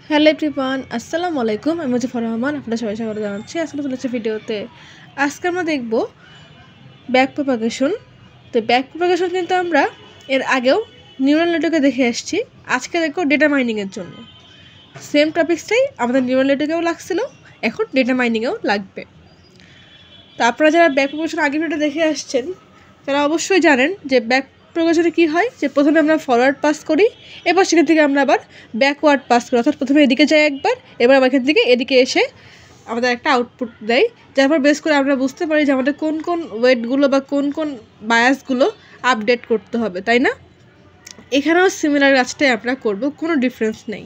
Hello everyone, আসসালামু আলাইকুম। আমি মুজিবুর রহমান, আপনারা সবাই স্বাগত জানাচ্ছি। আজকে নতুন একটা ভিডিওতে আজকে আমরা দেখব ব্যাক প্রপাগেশন। তো ব্যাক প্রপাগেশন কিন্তু আমরা এর আগেও নিউরাল নেটওয়ার্কে দেখে আসছি। আজকে দেখব ডেটা মাইনিংয়ের জন্য। সেম টপিক্সটাই আমাদের নিউরাল নেটওয়ার্কেও লাগছিল, এখন ডেটা মাইনিংয়েও লাগবে। তো আপনারা যারা ব্যাক প্রপাগেশন আগের ভিডিও দেখে আসছেন তারা অবশ্যই জানেন যে ব্যাক প্রপাগেশনে কী হয়, যে প্রথমে আমরা ফরওয়ার্ড পাস করি, এবার সেখান থেকে আমরা আবার ব্যাকওয়ার্ড পাস করি, অর্থাৎ প্রথমে এদিকে যাই একবার, এবার আবার এখান থেকে এদিকে এসে আমাদের একটা আউটপুট দেয়, যার পর বেস করে আমরা বুঝতে পারি যে আমাদের কোন কোন ওয়েটগুলো বা কোন কোন বায়াসগুলো আপডেট করতে হবে, তাই না? এখানেও সিমিলার কাজটাই আমরা করব, কোনো ডিফারেন্স নেই।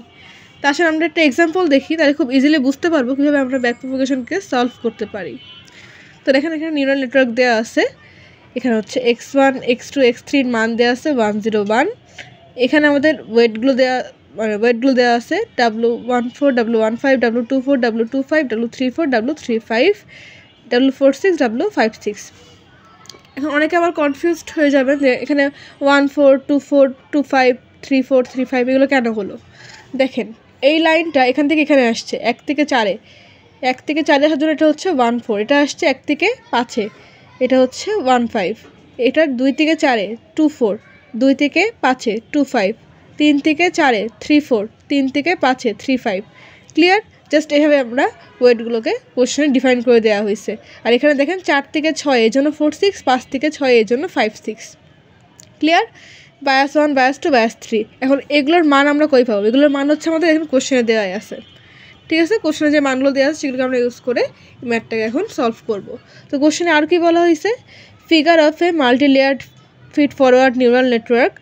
তাছাড়া আমরা একটা এক্সাম্পল দেখি, তাহলে খুব ইজিলি বুঝতে পারবো কীভাবে আমরা ব্যাক প্রপাগেশনকে সলভ করতে পারি। তো দেখেন এখানে নিউরাল নেটওয়ার্ক দেওয়া আছে, এখানে হচ্ছে x1 x2 x3 মান দেওয়া আছে 101। এখানে আমাদের ওয়েটগুলো দেওয়া আছে W14 W15 W24 W25 W34 W35 W46 W56। এখন অনেকে আবার কনফিউজড হয়ে যাবেন যে এখানে 14 24 25 34 35 এগুলো কেন হলো। দেখেন এই লাইনটা এখান থেকে এখানে আসছে 1 থেকে 4-এ, 1 থেকে 4-এ আসার জন্য এটা হচ্ছে 14, এটা আসছে 1 থেকে 5-এ, এটা হচ্ছে 15, এটার 2 থেকে 4-এ 24, 2 থেকে 5-এ 25, 3 থেকে 4-এ 34, 3 থেকে 5-এ 35। ক্লিয়ার? জাস্ট এইভাবে আমরা ওয়েটগুলোকে কোশ্চেনে ডিফাইন করে দেওয়া হয়েছে। আর এখানে দেখেন 4 থেকে 6 এর জন্য 46, 5 থেকে 6 এর জন্য 56। ক্লিয়ার? Bias 1 bias 2 bias 3। এখন এগুলোর মান আমরা কই পাবো? এগুলোর মান হচ্ছে আমাদের এখন কোশ্চেনে দেওয়াই আছে। ঠিক আছে, কোশ্চেনে যে মানগুলো দেওয়া আছে সেগুলোকে আমরা ইউজ করে ম্যাথটাকে এখন সলভ করব। তো কোশ্চেনে আর কি বলা হয়েছে, figure of a multi layered feed forward neural network,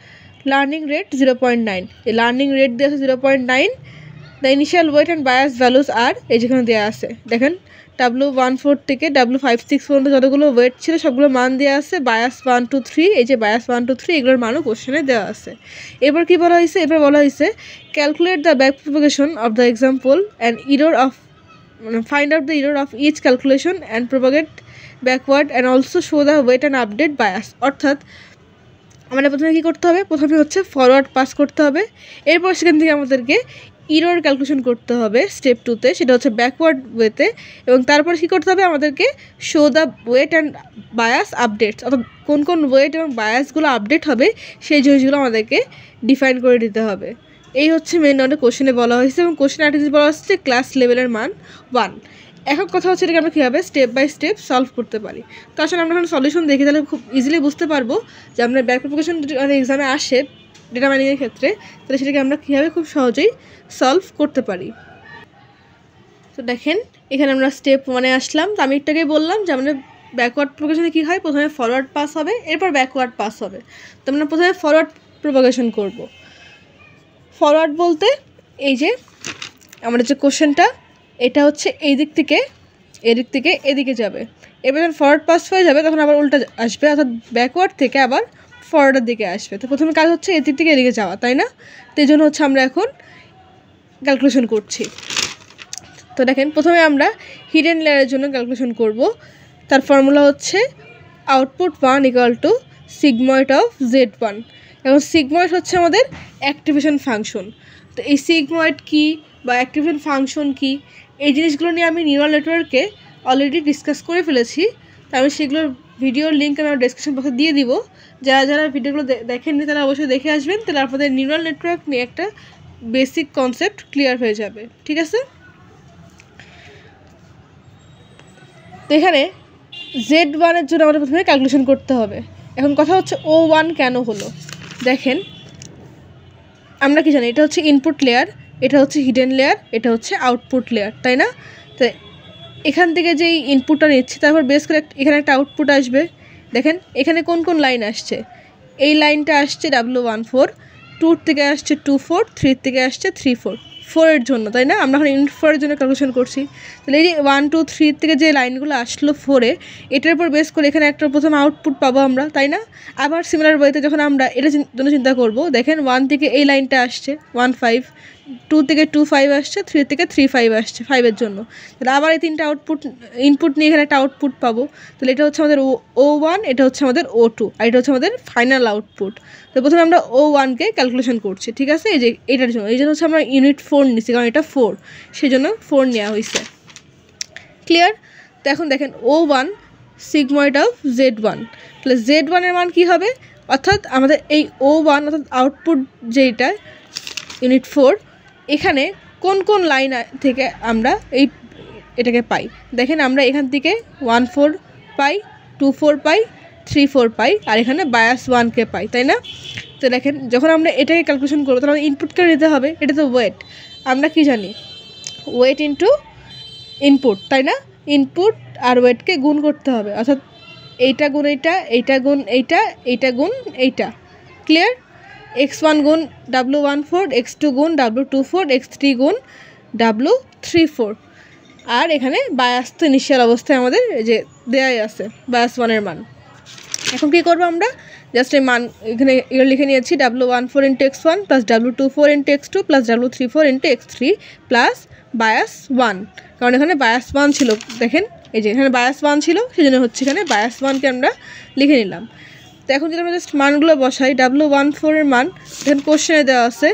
learning rate 0.9। এই লার্নিং রেট দেওয়া আছে 0.9। The initial weight and bias values আর এই যেখানে দেওয়া আছে, দেখেন W14 থেকে W56 পর্যন্ত যতগুলো ওয়েট ছিল সবগুলো মান দেওয়া আছে, বায়াস 1 2 3, এই যে বায়াস 1 2 3 এগুলোর মানও কোশ্চেনে দেওয়া আছে। এবার কি বলা হয়েছে, এবার বলা হয়েছে calculate the back propagation of the example and error of, find out the error of each calculation and propagate backward and also show the weight and update bias. অর্থাৎ আমাদের প্রথমে কী করতে হবে, প্রথমে হচ্ছে ফরওয়ার্ড পাস করতে হবে, এরপর সেখান থেকে আমাদেরকে ইরর ক্যালকুলেশন করতে হবে স্টেপ 2-তে, সেটা হচ্ছে ব্যাকওয়ার্ড ওয়েতে, এবং তারপর কী করতে হবে, আমাদেরকে show the weight and bias updates, অর্থাৎ কোন কোন ওয়েট এবং বায়াসগুলো আপডেট হবে সেই জিনিসগুলো আমাদেরকে ডিফাইন করে দিতে হবে। এই হচ্ছে মেন অনেক কোশ্চেনে বলা হয়েছে, এবং কোশ্চেনে একটা জিনিস বলা হচ্ছে ক্লাস লেভেলের মান 1। এখন কথা হচ্ছে এটাকে আমরা কীভাবে স্টেপ বাই স্টেপ সলভ করতে পারি। তো আসলে আমরা এখন সলিউশন দেখি, তাহলে খুব ইজিলি বুঝতে পারবো যে আমরা ব্যাক প্রপাগেশন যদি এক্সামে আসে ডেটা মাইনিংয়ের ক্ষেত্রে, তাহলে সেটাকে আমরা কীভাবে খুব সহজেই সলভ করতে পারি। তো দেখেন এখানে আমরা স্টেপ 1-এ আসলাম। তো আমি একটাকেই বললাম যে আমাদের ব্যাকওয়ার্ড প্রপাগেশনে কী হয়, প্রথমে ফরওয়ার্ড পাস হবে, এরপর ব্যাকওয়ার্ড পাস হবে। তো আমরা প্রথমে ফরওয়ার্ড প্রপাগেশন করব। ফরওয়ার্ড বলতে এই যে আমাদের যে কোশ্চেনটা, এটা হচ্ছে এই দিক থেকে এদিক থেকে এদিকে যাবে, এবার যখন ফরওয়ার্ড পাস হয়ে যাবে তখন আবার উল্টা আসবে, অর্থাৎ ব্যাকওয়ার্ড থেকে আবার ফরওয়ার্ডের দিকে আসবে। তো প্রথমে কাজ হচ্ছে এদিক থেকে এদিকে যাওয়া, তাই না? তো এই জন্য হচ্ছে আমরা এখন ক্যালকুলেশন করছি। তো দেখেন প্রথমে আমরা হিডেন লেয়ারের জন্য ক্যালকুলেশন করব। তার ফর্মুলা হচ্ছে output 1 equal to sigmoid of Z1। এবং সিগময়েড হচ্ছে আমাদের অ্যাক্টিভেশন ফাংশন। তো এই সিগময়েড কী বা অ্যাক্টিভেশন ফাংশন কী, এই জিনিসগুলো নিয়ে আমি নিউরাল নেটওয়ার্কে অলরেডি ডিসকাস করে ফেলেছি। তো আমি সেগুলোর ভিডিওর লিঙ্ক আমার ডেসক্রিপশন বক্সে দিয়ে দিব। যারা যারা ভিডিওগুলো দেখেননি তারা অবশ্যই দেখে আসবেন, তাহলে আপনাদের নিউরাল নেটওয়ার্ক নিয়ে একটা বেসিক কনসেপ্ট ক্লিয়ার হয়ে যাবে। ঠিক আছে, তো এখানে Z1-এর জন্য আমাদের প্রথমে ক্যালকুলেশন করতে হবে। এখন কথা হচ্ছে O1 কেন হলো। দেখেন আমরা কি জানি, এটা হচ্ছে ইনপুট লেয়ার, এটা হচ্ছে হিডেন লেয়ার, এটা হচ্ছে আউটপুট লেয়ার, তাই না? তো এখান থেকে যেই ইনপুটটা নিচ্ছে তারপর বেস করে এখানে একটা আউটপুট আসবে। দেখেন এখানে কোন কোন লাইন আসছে, এই লাইনটা আসছে W14, 2 থেকে আসছে 24, 3 থেকে আসছে 34, 4-এর জন্য, তাই না? আমরা এখন ইউনিট 4-এর জন্য ক্যালকুলেশন করছি। তাহলে এই যে 1 2 3 থেকে যে লাইনগুলো আসলো 4-এ, এটার উপর বেস করে এখানে একটা প্রথম আউটপুট পাবো আমরা, তাই না? আবার সিমিলার ওয়েতে যখন আমরা এটার জন্য চিন্তা করব, দেখেন 1 থেকে এই লাইনটা আসছে 15, 2 থেকে 2 5 আসছে, 3 থেকে 3 5 আসছে 5-এর জন্য। তাহলে আবার এই তিনটা ইনপুট নিয়ে এখানে একটা আউটপুট পাবো। তাহলে এটা হচ্ছে আমাদের O1, এটা হচ্ছে আমাদের O2, আর এটা হচ্ছে আমাদের ফাইনাল আউটপুট। তো প্রথমে আমরা O1-কে ক্যালকুলেশন করছি, ঠিক আছে? এই যে এটার জন্য হচ্ছে আমরা ইউনিট 4 নিচ্ছি, কারণ এটা 4, সেই জন্য 4 নেওয়া হয়েছে। ক্লিয়ার? তো এখন দেখেন O1 সিগময়েড অফ Z1, তাহলে Z1 এর মান কী হবে? অর্থাৎ আমাদের এই O1 অর্থাৎ আউটপুট যেটা ইউনিট 4, এখানে কোন কোন লাইন থেকে আমরা এটাকে পাই? দেখেন আমরা এখান থেকে 1 4 পাই, 2 4 পাই, 3 4 পাই, আর এখানে বায়াস 1-কে পাই, তাই না? তো দেখেন যখন আমরা এটাকে ক্যালকুলেশন করবো তাহলে ইনপুটকে নিতে হবে, এটা তো ওয়েট। আমরা কি জানি? ওয়েট ইন্টু ইনপুট, তাই না? ইনপুট আর ওয়েটকে গুণ করতে হবে, অর্থাৎ এইটা গুণ এইটা, এইটা গুণ এইটা, এইটা গুণ এইটা। ক্লিয়ার? x1 গুণ W14, x2 গুণ W24, x3 গুণ W34। আর এখানে বায়াস তো ইনিশিয়াল অবস্থায় আমাদের যে দেয়াই আছে বায়াস 1-এর মান। এখন কী করবো আমরা? জাস্ট এই মান এখানে লিখে নিয়েছি, W14 into x1 plus W24 into x2 plus W34 into x3 plus bias 1, কারণ এখানে বায়াস 1 ছিল। দেখেন এই যে এখানে বায়াস 1 ছিল, সেই জন্য হচ্ছে এখানে বায়াস 1-কে আমরা লিখে নিলাম। তো এখন যদি আমরা জাস্ট মানগুলো বসাই, W14-এর মান এখানে কোশ্চেনে দেওয়া আছে,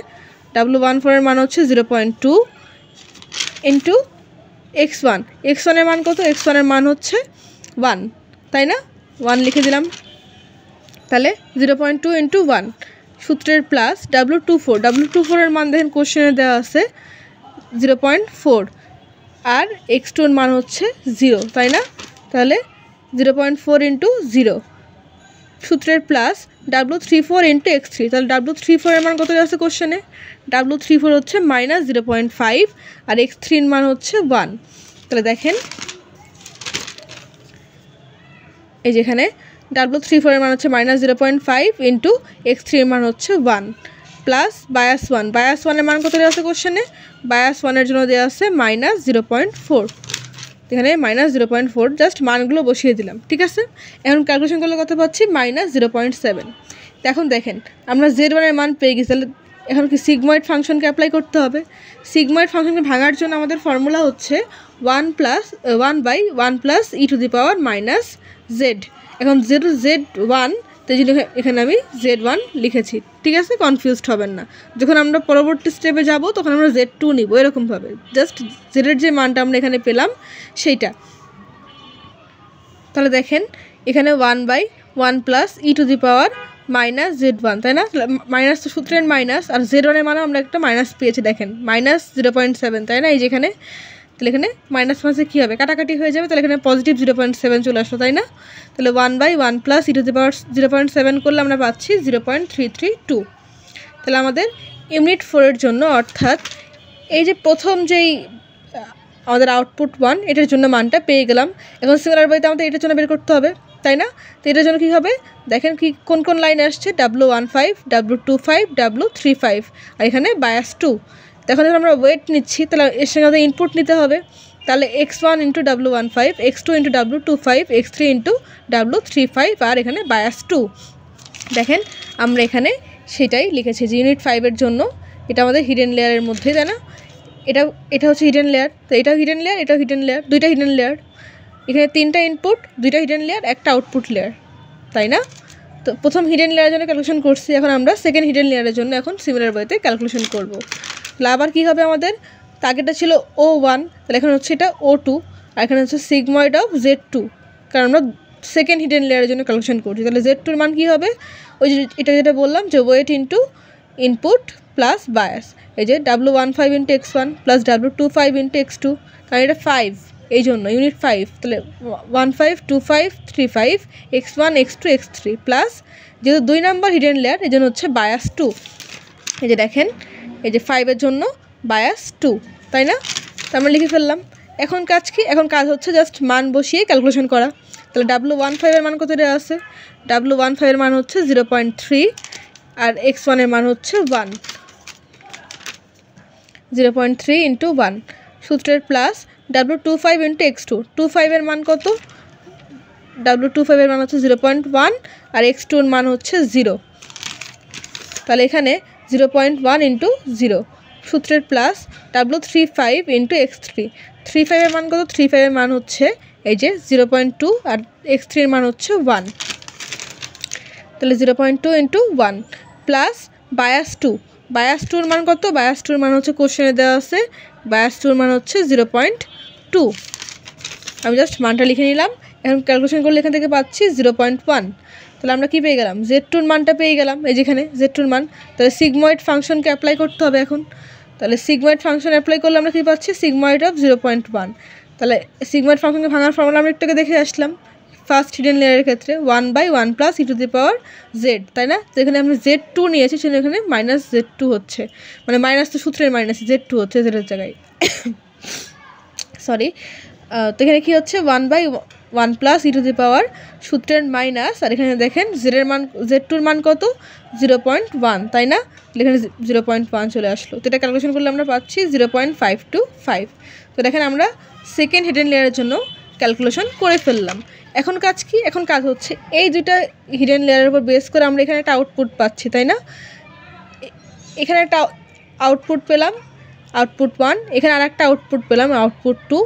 W14-এর মান হচ্ছে 0.2 ইন্টু x1, x1-এর মান কত? x1-এর মান হচ্ছে 1, তাই না? 1 লিখে দিলাম। তাহলে 0.2 ইন্টু 1 সূত্রের প্লাস W24-এর মান দেখেন কোশ্চেনে দেওয়া আছে 0.4, আর x2-এর মান হচ্ছে 0, তাই না? তাহলে 0.4 ইন্টু 0 সূত্রের প্লাস W34 ইন্টু x3, তাহলে W34-এর মান কত আছে কোশ্চেনে? W34 হচ্ছে -0.5, আর x3-এর মান হচ্ছে 1। তাহলে দেখেন এই যেখানে W34-এর মান হচ্ছে -0.5 ইন্টু x3-এর মান হচ্ছে 1 প্লাস বায়াস 1, বায়াস 1-এর মান কত দেওয়া আছে কোশ্চেনে? বায়াস 1-এর জন্য দেওয়া আছে -0.4, এখানে -0.4, জাস্ট মানগুলো বসিয়ে দিলাম, ঠিক আছে? এখন ক্যালকুলেশন করলে কত পাচ্ছি? -0.7। তো এখন দেখেন আমরা Z1-এর মান পেয়ে গেছি, তাহলে এখন কি সিগময়েড ফাংশনকে অ্যাপ্লাই করতে হবে। সিগময়েড ফাংশনকে ভাঙার জন্য আমাদের ফর্মুলা হচ্ছে 1/1 প্লাস e⁻z। এখন যেহেতু Z1, তাই জন্য এখানে আমি Z1 লিখেছি, ঠিক আছে? কনফিউজড হবেন না। যখন আমরা পরবর্তী স্টেপে যাব তখন আমরা Z2 নিব, এরকমভাবে জাস্ট জেডের যে মানটা আমরা এখানে পেলাম সেইটা। তাহলে দেখেন এখানে 1/1 প্লাস e⁻z1, তাই না? মাইনাস তো সূত্রের মাইনাস, আর Z1-এর মানে আমরা একটা মাইনাস পেয়েছি, দেখেন -0.7, তাই না? এই যে এখানে, তাহলে এখানে মাইনাস মাসে কী হবে? কাটাকাটি হয়ে যাবে, তাহলে এখানে পজিটিভ 0.7 চলে আসলো, তাই না? তাহলে 1/1 প্লাস e⁻0.7 করলে আমরা পাচ্ছি 0.332। তাহলে আমাদের ইউনিট 4-এর জন্য, অর্থাৎ এই যে প্রথম যেই আমাদের আউটপুট 1, এটার জন্য মানটা পেয়ে গেলাম। এখন সিমিলার ওয়েতে আমাদের এটার জন্য বের করতে হবে, তাই না? তো এটার জন্য কী হবে? দেখেন কি কোন কোন লাইনে আসছে, W15, W25, W35, আর এখানে বায়াস 2। এখন যখন আমরা ওয়েট নিচ্ছি তাহলে এর সঙ্গে আমাদের ইনপুট নিতে হবে, তাহলে x1 into W15, x2 into W25, x3 into W35, আর এখানে বায়াস 2। দেখেন আমরা এখানে সেটাই লিখেছি যে ইউনিট 5-এর জন্য এটা আমাদের হিডেন লেয়ারের মধ্যে, তাই না? এটা হচ্ছে হিডেন লেয়ার, তো এটাও হিডেন লেয়ার, এটাও হিডেন লেয়ার, দুইটা হিডেন লেয়ার। এখানে 3টা ইনপুট, 2টা হিডেন লেয়ার, একটা আউটপুট লেয়ার, তাই না? তো প্রথম হিডেন লেয়ারের জন্য ক্যালকুলেশন করছি, এখন আমরা সেকেন্ড হিডেন লেয়ারের জন্য এখন সিমিলার ওয়েতে ক্যালকুলেশন করব। তাহলে আবার কী হবে? আমাদের টার্গেটটা ছিল O1, তাহলে এখন হচ্ছে এটা O2, আর এখানে হচ্ছে সিগময়েড অফ Z2, কারণ আমরা সেকেন্ড হিডেন লেয়ারের জন্য ক্যালকুলেশন করছি। তাহলে Z2-এর মান কী হবে? ওই যে এটা যেটা বললাম যে weight into input plus bias, এই যে W15 into x1 plus W25 into x2, কারণ এটা 5, এই জন্য ইউনিট 5, তাহলে 15 25 35 x1 x2 x3 প্লাস যেহেতু 2 নাম্বার হিডেন লেয়ার এই জন্য হচ্ছে বায়াস 2। এই যে দেখেন এই যে 5-এর জন্য বায়াস 2, তাই না? তো আমরা লিখে ফেললাম। এখন কাজ কি? এখন কাজ হচ্ছে জাস্ট মান বসিয়ে ক্যালকুলেশন করা। তাহলে W15-এর মান কত দেওয়া আছে? W15-এর মান হচ্ছে 0.3, আর x1-এর মান হচ্ছে 1, 0.3 ইন্টু 1 সূত্রের প্লাস W25 ইন্টু x2, 25-এর মান কত? W25-এর মান হচ্ছে 0.1, আর x2-এর মান হচ্ছে 0। তাহলে এখানে 0.1 ইন্টু 0 সূত্রের প্লাস W35 ইন্টু x3, 35 এর মান কত, 35 এর মান হচ্ছে এই যে 0.2 আর x3 এর মান হচ্ছে 1, তাহলে 0.2 ইন্টু 1 প্লাস বায়াস 2, বায়াস 2 এর মান কত, বায়াস 2 এর মান হচ্ছে কোশ্চেনে দেওয়া আছে, বায়াস 2 এর মান হচ্ছে 0.2, আমি জাস্ট মানটা লিখে নিলাম। এখন ক্যালকুলেশন করলে এখান থেকে পাচ্ছি 0.1, তাহলে আমরা কি পেয়ে গেলাম, Z2 এর মানটা পেয়ে গেলাম এই যেখানে Z2 এর মান। তাহলে সিগময়েড ফাংশনকে অ্যাপ্লাই করতে হবে এখন, তাহলে সিগময়েড ফাংশন অ্যাপ্লাই করলে আমরা কী পাচ্ছি, সিগময়েড অফ 0.1, তাহলে সিগময়েড ফাংশনকে ভাঙার ফর্মুলা আমরা একটু দেখে আসলাম ফার্স্ট হিডেন লেয়ারের ক্ষেত্রে 1/1 প্লাস e⁻z, তাই না, যেখানে আমরা Z2 নিয়েছি সেখানে এখানে মাইনাস Z2 হচ্ছে, মানে মাইনাস তো সূত্রের মাইনাস, Z2 হচ্ছে জেডের জায়গায়, সরি। তো এখানে কী হচ্ছে 1/1 প্লাস e⁻, সূত্রের মাইনাস, আর এখানে দেখেন জেডের মান, Z2 এর মান কত 0.1, তাই না, এখানে 0.1 চলে আসলো। তো এটা ক্যালকুলেশন করলে আমরা পাচ্ছি 0.525। তো দেখেন আমরা সেকেন্ড হিডেন লেয়ারের জন্য ক্যালকুলেশন করে ফেললাম। এখন কাজ কি, এখন কাজ হচ্ছে এই দুইটা হিডেন লেয়ারের উপর বেস করে আমরা এখানে একটা আউটপুট পাচ্ছি, তাই না, এখানে একটা আউটপুট পেলাম আউটপুট 1, এখানে আর একটা আউটপুট পেলাম আউটপুট 2,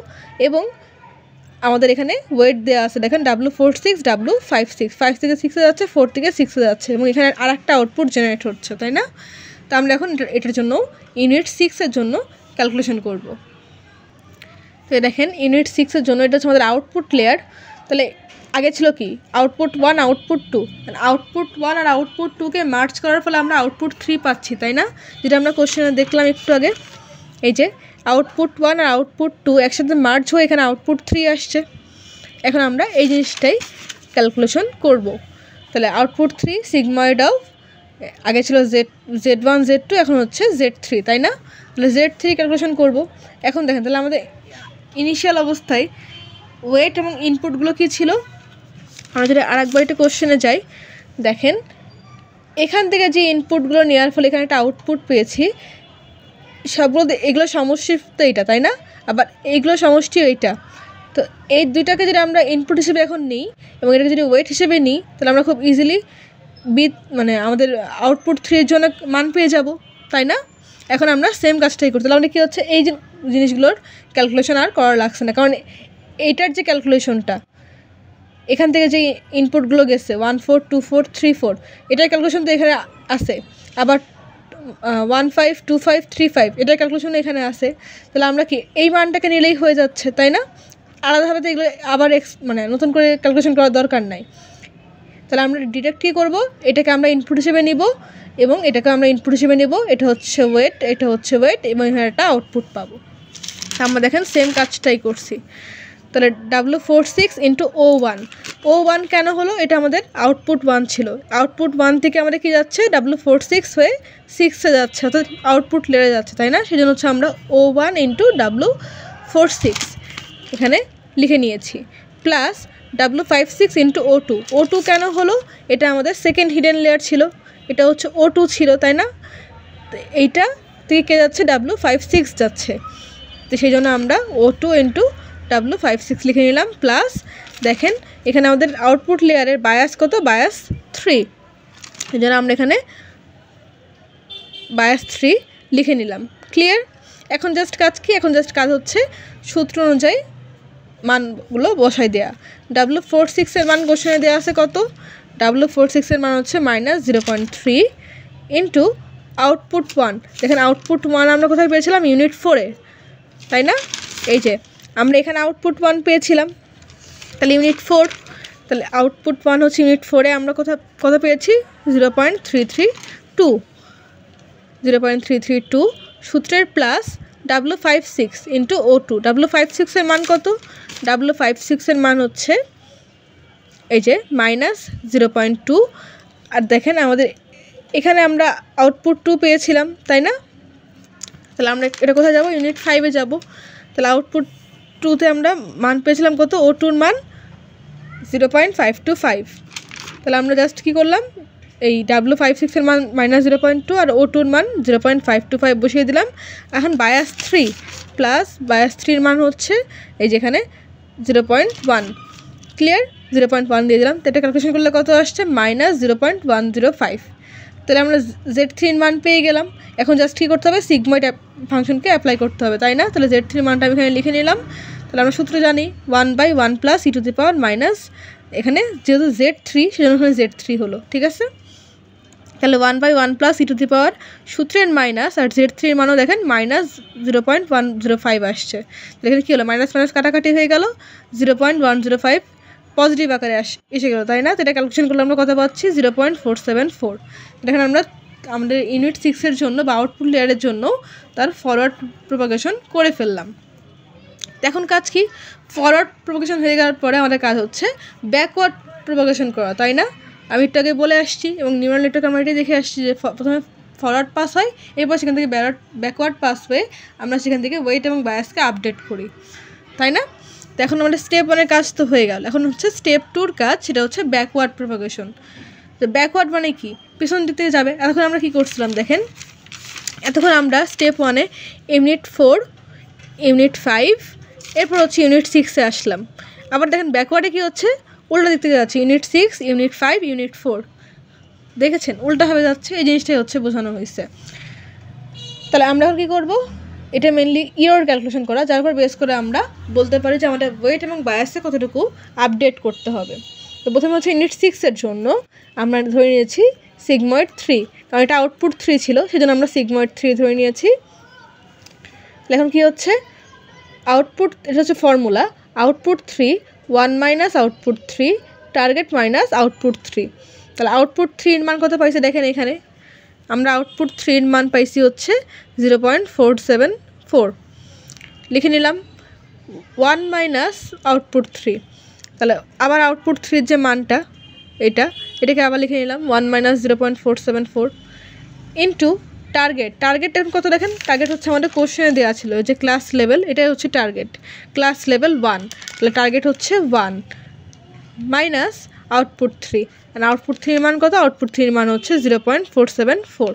এবং আমাদের এখানে ওয়েট দেওয়া আছে দেখেন W46 W56, 5 থেকে 6-এ যাচ্ছে, 4 থেকে 6-এ যাচ্ছে, এবং এখানে আর একটা আউটপুট জেনারেট হচ্ছে, তাই না। তো আমরা এখন এটার জন্য ইউনিট 6-এর জন্য ক্যালকুলেশন করব। তো দেখেন ইউনিট 6-এর জন্য এটা হচ্ছে আমাদের আউটপুট লেয়ার। তাহলে আগে ছিল কি আউটপুট 1 আউটপুট 2, আউটপুট 1 আর আউটপুট 2কে মার্চ করার ফলে আমরা আউটপুট 3 পাচ্ছি, তাই না, যেটা আমরা কোশ্চেনে দেখলাম একটু আগে, এই যে আউটপুট 1 আর আউটপুট 2 একসাথে মার্চ হয়ে এখানে আউটপুট 3 আসছে। এখন আমরা এই জিনিসটাই ক্যালকুলেশন করব। তাহলে আউটপুট 3 সিগময়েড অফ, আগে ছিল Z1 Z2, এখন হচ্ছে Z3, তাই না, তাহলে Z3 ক্যালকুলেশন করব। এখন দেখেন তাহলে আমাদের ইনিশিয়াল অবস্থায় ওয়েট এবং ইনপুটগুলো কী ছিল, আমরা যদি আরেকবার একটা কোশ্চেনে যাই, দেখেন এখান থেকে যে ইনপুটগুলো নেওয়ার ফলে এখানে একটা আউটপুট পেয়েছি, সবগুলো এগুলো সমষ্টি তো এইটা, তাই না, আবার এইগুলো সমষ্টি এইটা, তো এই দুইটাকে যদি আমরা ইনপুট হিসেবে এখন নিই এবং এটাকে যদি ওয়েট হিসেবে নিই, তাহলে আমরা খুব ইজিলি মানে আমাদের আউটপুট 3 এর জন্য মান পেয়ে যাব, তাই না। এখন আমরা সেম কাজটাই করতে, তাহলে কী হচ্ছে এই জিনিসগুলোর ক্যালকুলেশন আর করা লাগছে না, কারণ এইটার যে ক্যালকুলেশনটা এখান থেকে যে ইনপুটগুলো গেছে 1 4 2 4 3 4, এটার ক্যালকুলেশন তো এখানে আছে, আবার 1 5 2 5 3 5 এটার ক্যালকুলেশন এখানে আছে, তাহলে আমরা কি এই মানটাকে নিলেই হয়ে যাচ্ছে, তাই না, আলাদাভাবে তো এগুলো আবার মানে নতুন করে ক্যালকুলেশন করার দরকার নাই। তাহলে আমরা ডিরেক্ট কী করবো, এটাকে আমরা ইনপুট হিসেবে নিব এবং এটাকে আমরা ইনপুট হিসেবে নেব, এটা হচ্ছে ওয়েট, এটা হচ্ছে ওয়েট, এবং এখানে একটা আউটপুট পাবো। আমরা দেখেন সেম কাজটাই করছি। তাহলে W46 ইন্টু O1 কেন হলো, এটা আমাদের আউটপুট 1 ছিল, আউটপুট 1 থেকে আমাদের কি যাচ্ছে W46 হয়ে 6-এ যাচ্ছে, অর্থাৎ আউটপুট লেয়ারে যাচ্ছে, তাই না, সেই জন্য হচ্ছে আমরা O1 ইন্টু W46 এখানে লিখে নিয়েছি, প্লাস W56 ইন্টু O2 কেন হলো, এটা আমাদের সেকেন্ড হিডেন লেয়ার ছিল, এটা হচ্ছে O2 ছিল, তাই না, তো এইটা থেকে কে যাচ্ছে W56 যাচ্ছে, তো সেই জন্য আমরা O2 ইন্টু W56 লিখে নিলাম, প্লাস দেখেন এখানে আমাদের আউটপুট লেয়ারের বায়াস কত, বায়াস 3, এই জন্য আমরা এখানে বায়াস 3 লিখে নিলাম। ক্লিয়ার। এখন জাস্ট কাজ কি, এখন জাস্ট কাজ হচ্ছে সূত্র অনুযায়ী মানগুলো বসাই দেওয়া। W46 এর মান কোশ্চেনে দেওয়া আছে কত, W46 এর মান হচ্ছে -0.3 ইন্টু আউটপুট 1, দেখেন আউটপুট 1 আমরা কোথায় পেয়েছিলাম, ইউনিট 4-এ, তাই না, এই যে আমরা এখানে আউটপুট 1 পেয়েছিলাম, তাহলে ইউনিট 4, তাহলে আউটপুট 1 হচ্ছে ইউনিট 4-এ আমরা কত পেয়েছি 0.332 সূত্রের plus W56 into O2, W56 এর মান কত, W56 এর মান হচ্ছে এই যে -0.2, আর দেখেন আমাদের এখানে আমরা আউটপুট 2 পেয়েছিলাম, তাই না, তাহলে আমরা এটা কোথায় যাব, ইউনিট 5-এ যাব, তাহলে আউটপুট 2-তে আমরা মান পেয়েছিলাম কত, O2-র মান 0.525, তাহলে আমরা জাস্ট কী করলাম, এই W56 এর মান -0.2 আর O2-র মান 0.525 বসিয়ে দিলাম। এখন বায়াস 3 প্লাস বায়াস 3-র মান হচ্ছে এই যেখানে 0.1, ক্লিয়ার, 0.1 দিয়ে দিলাম, তো এটা ক্যালকুলেশন করলে কত আসছে, -0.105, তাহলে আমরা Z3 এর মান পেয়ে গেলাম। এখন জাস্ট কী করতে হবে, সিগময়েড ফাংশনকে অ্যাপ্লাই করতে হবে, তাই না? তাহলে Z3 এর মানটা আমি এখানে লিখে নিলাম। তাহলে আমরা সূত্র জানি 1/1 + e⁻, এখানে যেহেতু Z3 সেজন্য এখানে Z3 হলো, ঠিক আছে? তাহলে 1/1 + e⁻, সূত্রের মাইনাস আর Z3 এর মানও দেখেন -0.105 আসছে। এখানে কী হলো, মাইনাস মাইনাস কাটাকাটি হয়ে গেল, 0.105 পজিটিভ আকারে এসে গেলো, তাই না? তো এটা ক্যালকুলেশন করলে আমরা কত পাচ্ছি, 0.474। দেখেন আমরা আমাদের ইউনিট 6 এর জন্য বা আউটপুট লেয়ারের জন্য তার ফরওয়ার্ড প্রপাগেশন করে ফেললাম। এখন কাজ কি, ফরওয়ার্ড প্রপাগেশন হয়ে যাওয়ার পরে আমাদের কাজ হচ্ছে ব্যাকওয়ার্ড প্রপাগেশন করা, তাই না? আমি একটু আগে বলে আসছি এবং নিউরাল নেটওয়ার্ক আমরা এটাই দেখে আসছি যে প্রথমে ফরওয়ার্ড পাস হয়, এরপর সেখান থেকে ব্যাকওয়ার্ড পাস হয়ে আমরা সেখান থেকে ওয়েট এবং বায়াসকে আপডেট করি, তাই না? তো এখন আমাদের স্টেপ 1-এর কাজ তো হয়ে গেল। এখন হচ্ছে স্টেপ 2-র কাজ, সেটা হচ্ছে ব্যাকওয়ার্ড প্রপাগেশন। তো ব্যাকওয়ার্ড মানে কি, পিছন দিক থেকে যাবে। এতক্ষণ আমরা কী করছিলাম দেখেন, এতক্ষণ আমরা স্টেপ 1-এ ইউনিট 4, ইউনিট 5, এরপর হচ্ছে ইউনিট 6-এ আসলাম। আবার দেখেন ব্যাকওয়ার্ডে কী হচ্ছে, উল্টো দিক থেকে যাচ্ছে, ইউনিট 6, ইউনিট 5, ইউনিট 4, দেখেছেন উল্টাভাবে যাচ্ছে। এই জিনিসটাই হচ্ছে বোঝানো হয়েছে। তাহলে আমরা এখন কী করবো, এটা মেনলি ইয়ার ক্যালকুলেশন করা, যার উপর বেস করে আমরা বলতে পারি যে আমাদের ওয়েট এবং বায়াসে কতটুকু আপডেট করতে হবে। তো প্রথমে হচ্ছে ইউনিট 6-এর জন্য আমরা ধরে নিয়েছি সিগময়েড 3, কারণ এটা আউটপুট 3 ছিল, সেজন্য আমরা সিগময়েড 3 ধরে নিয়েছি। এখন কী হচ্ছে, আউটপুট, এটা হচ্ছে formula, output 3 1 - output 3 target minus output 3। তাহলে আউটপুট 3 এর মান কত পাইছে দেখেন, এখানে আমরা আউটপুট 3 এর মান পাইছি হচ্ছে 0.474, লিখে নিলাম 1 - আউটপুট 3। তাহলে আবার আউটপুট 3 যে মানটা এটাকে আবার লিখে নিলাম 1 - 0.474 ইন্টু টার্গেট। টার্গেট এখন কত দেখেন, টার্গেট হচ্ছে আমাদের কোশ্চেনে দেওয়া ছিল যে ক্লাস লেভেল, এটাই হচ্ছে টার্গেট, ক্লাস লেভেল 1। তাহলে টার্গেট হচ্ছে 1 মাইনাস আউটপুট 3, আর আউটপুট 3 এর মান কত, আউটপুট 3 এর মান হচ্ছে 0.474।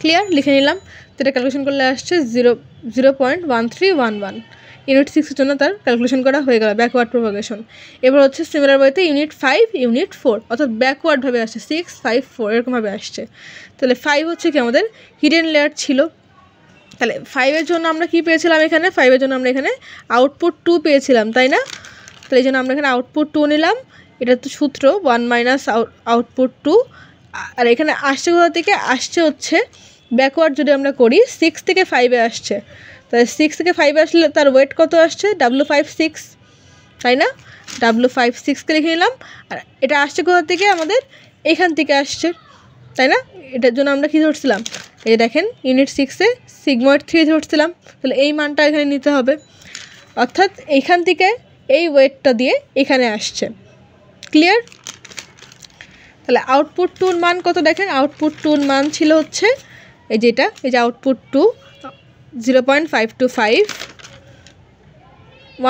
ক্লিয়ার, লিখে নিলাম। তো এটা ক্যালকুলেশন করলে আসছে 0.1311। ইউনিট 6-এর জন্য তার ক্যালকুলেশন করা হয়ে গেল ব্যাকওয়ার্ড প্রপাগেশন। এবার হচ্ছে সিমিলার ওয়েতে ইউনিট 5, ইউনিট 4, অর্থাৎ ব্যাকওয়ার্ডভাবে আসছে 6, 5, 4 এরকমভাবে আসছে। তাহলে 5 হচ্ছে কি আমাদের হিডেন লেয়ার ছিল। তাহলে 5-এর জন্য আমরা কি পেয়েছিলাম এখানে, 5-এর জন্য আমরা এখানে আউটপুট 2 পেয়েছিলাম, তাই না? তাহলে এই জন্য আমরা এখানে আউটপুট 2 নিলাম। এটা তো সূত্র 1 - আউটপুট 2। আর এখানে আসছে কোথা থেকে, আসছে হচ্ছে ব্যাকওয়ার্ড যদি আমরা করি 6 থেকে 5-এ আসছে। তাহলে 6 থেকে 5-এ আসলে তার ওয়েট কত আসছে, W56, তাই না? W56কে লিখে নিলাম। আর এটা আসছে কোথা থেকে, আমাদের এখান থেকে আসছে, তাই না? এটার জন্য আমরা কী ধরছিলাম, এই দেখেন ইউনিট 6-এ সিগময়েড 3 ধরছিলাম। তাহলে এই মানটা এখানে নিতে হবে, অর্থাৎ এইখান থেকে এই ওয়েটটা দিয়ে এখানে আসছে। ক্লিয়ার? তাহলে আউটপুট 2-র মান কত দেখেন, আউটপুট 2-র মান ছিল হচ্ছে এই যেটা, এই যে আউটপুট 2 0.525,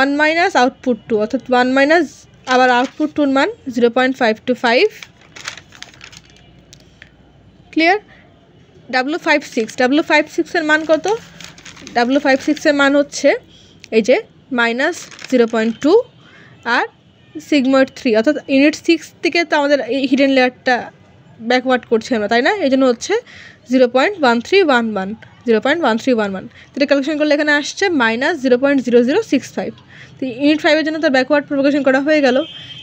1 - আউটপুট 2, অর্থাৎ 1 - আবার আউটপুট 2-র মান 0.525। ক্লিয়ার? W56-এর মান কত, W56-এর মান হচ্ছে এই যে -0.2 আর সিগময়েড 3, অর্থাৎ ইউনিট 6 থেকে তো আমাদের এই হিডেন লেয়ারটা ব্যাকওয়ার্ড করছি আমরা, তাই না? এই জন্য হচ্ছে 0.1311, 0.1311। তো এটা ক্যালকুলেশন করলে এখানে আসছে -0.0065। তো ইউনিট 5-এর জন্য তার ব্যাকওয়ার্ড প্রপাগেশন করা হয়ে গেল।